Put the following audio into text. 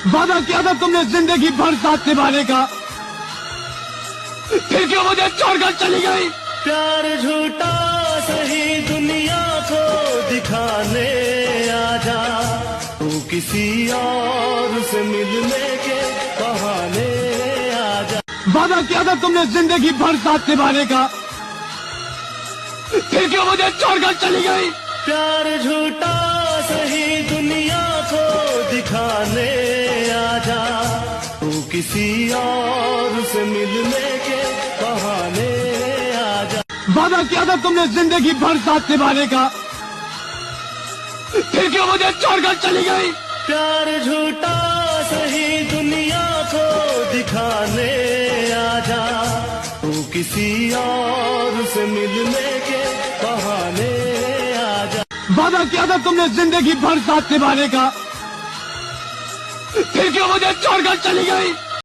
वादा किया था तुमने जिंदगी भर साथ निभाने का, फिर क्यों मुझे छोड़कर चली गई? प्यार झूठा सही दुनिया को दिखाने आजा, तू किसी और से मिलने के बहाने आजा। वादा किया था तुमने जिंदगी भर साथ निभाने का, फिर क्यों मुझे छोड़कर चली गई? प्यार झूठा सही दुनिया को दिखाने आजा, तू किसी और से मिलने के बहाने आजा। वादा किया था तुमने जिंदगी भर साथ निभाने का, फिर क्यों मुझे छोड़कर चली गई? प्यार झूठा सही दुनिया को दिखाने आजा, तू किसी और से मिलने के बहाने आजा। वादा किया था तुमने जिंदगी भर साथ निभाने का, फिर क्यों मुझे छोड़कर चली गई?